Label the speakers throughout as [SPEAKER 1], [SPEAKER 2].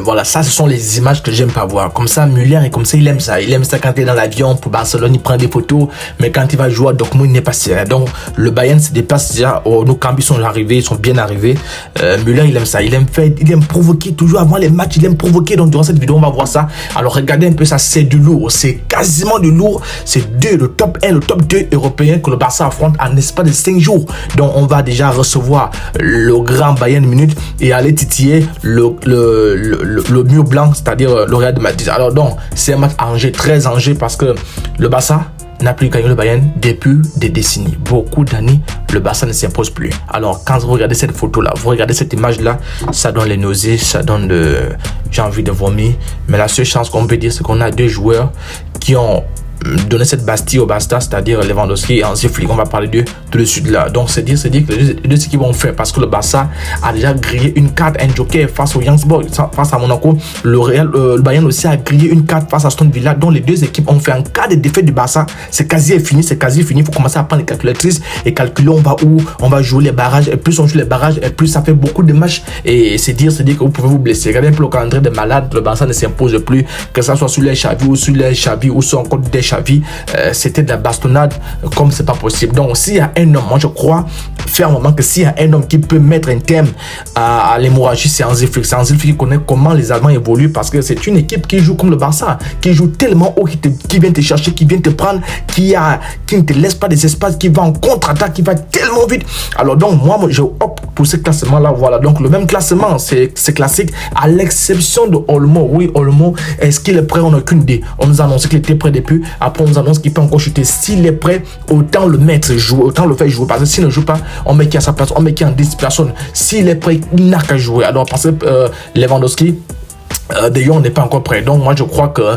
[SPEAKER 1] Voilà, ça ce sont les images que j'aime pas voir. Comme ça, Müller est comme ça, il aime ça. Il aime ça quand il est dans l'avion pour Barcelone, il prend des photos, mais quand il va jouer à Dortmund, il n'est pas sérieux. Donc le Bayern se déplace déjà. Nos Cambi sont arrivés, ils sont bien arrivés. Müller, il aime ça, il aime provoquer toujours avant les matchs, il aime provoquer. Donc durant cette vidéo, on va voir ça. Alors regardez un peu ça, c'est du lourd, c'est quasiment du lourd. C'est le top 1, le top 2 européen que le Barça affronte en espace de 5 jours. Donc on va déjà recevoir le grand Bayern Munich et aller titiller le mur blanc, c'est-à-dire le Real de Madrid. Alors donc, c'est un match enjeu, très enjeu, parce que le Barça n'a plus gagné le Bayern depuis des décennies. Beaucoup d'années, le Barça ne s'impose plus. Alors, quand vous regardez cette photo-là, vous regardez cette image-là, ça donne les nausées, ça donne j'ai envie de vomir. Mais la seule chance qu'on peut dire, c'est qu'on a deux joueurs qui ont donner cette Bastille au Barça, c'est-à-dire Lewandowski et Hansi Flick. On va parler d'eux tout de suite là. Donc c'est dire que les deux équipes vont faire, parce que le Barça a déjà grillé une carte, un joker face au Youngsburg, face à Monaco. Le Bayern aussi a grillé une carte face à Aston Villa. Donc les deux équipes ont fait un cas de défaite du Barça. C'est quasi fini, Il faut commencer à prendre les calculatrices et calculer on va où, on va jouer les barrages. Et plus on joue les barrages, et plus ça fait beaucoup de matchs. Et c'est dire que vous pouvez vous blesser. Regardez un peu le calendrier des malades. Le Barça ne s'impose plus, que ça soit sur les Xavi ou sur les Xavi ou sur encore des Xavi. C'était de la bastonnade comme c'est pas possible. Donc s'il y a un homme, moi je crois fermement que s'il y a un homme qui peut mettre un terme à l'hémorragie, c'est Hansi Flick. C'est Hansi Flick qui connaît comment les Allemands évoluent, parce que c'est une équipe qui joue comme le Barça, qui joue tellement haut, qui vient te chercher, qui vient te prendre, qui ne te laisse pas des espaces, qui va en contre-attaque, qui va tellement vite. Alors donc moi je opte pour ce classement là. Voilà, donc le même classement, c'est classique, à l'exception de Olmo. Oui, Olmo, est-ce qu'il est prêt? On n'a aucune idée. On nous a annoncé qu'il était prêt depuis, après on nous annonce qu'il peut encore chuter. S'il est prêt, autant le mettre jouer, autant le faire jouer, parce que s'il ne joue pas, on met qui à sa place, on met qui en 10 personnes. S'il est prêt, il n'a qu'à jouer. Alors parce que Lewandowski, d'ailleurs on n'est pas encore prêt. Donc moi je crois que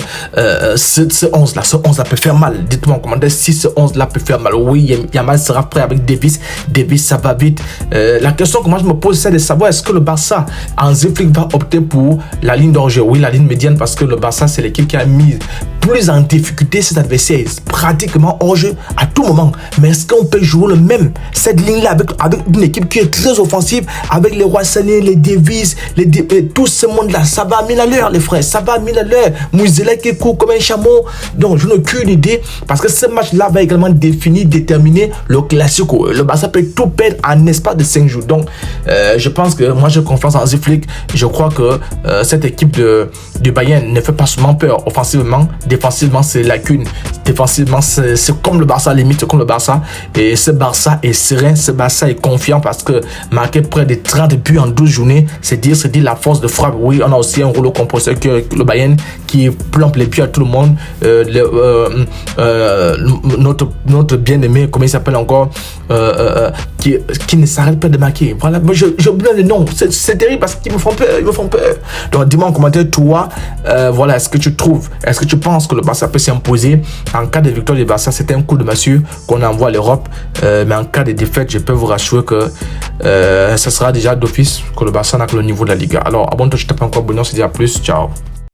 [SPEAKER 1] ce 11 là peut faire mal. Dites-moi en commentaire si ce 11 là peut faire mal. Oui, Yamal sera prêt avec Davis, ça va vite. La question que moi je me pose, c'est de savoir, est-ce que le Barça, Hansi Flick, va opter pour la ligne d'origine? Oui, la ligne médiane, parce que le Barça c'est l'équipe qui a mis plus en difficulté ses adversaires, pratiquement hors jeu à tout moment. Mais est-ce qu'on peut jouer le même, cette ligne là, avec une équipe qui est très offensive, avec les Roy Sané, les Davis, tout ce monde là? Ça va à 1000 à l'heure, les frères, ça va à 1000 à l'heure. Mouzela qui court comme un chameau. Donc je n'ai aucune idée, parce que ce match là va également déterminer le Classico. Le Barça peut tout perdre en espace de 5 jours. Donc je pense que moi j'ai confiance en Hansi Flick. Je crois que cette équipe du Bayern ne fait pas seulement peur offensivement, défensivement c'est lacune, défensivement c'est comme le Barça, limite comme le Barça. Et ce Barça est serein, ce Barça est confiant, parce que marquer près de 30 buts en 12 journées, c'est dire la force de frappe. Oui, on a aussi un rouleau compresseur que le Bayern qui plombe les pieds à tout le monde. Notre bien-aimé, comment il s'appelle encore, qui ne s'arrête pas de marquer. Voilà, moi j'oublie le nom. C'est terrible, parce qu'ils me font peur, Donc dis-moi en commentaire, toi, voilà, est-ce que tu penses que le Barça peut s'imposer? En cas de victoire du Barça, c'est un coup de massue qu'on envoie à l'Europe, mais en cas de défaite, je peux vous rassurer que ça sera déjà d'office que le Barça n'a que le niveau de la Liga. Alors abonne-toi, je t'appelle encore, bon, on se dit à plus, ciao.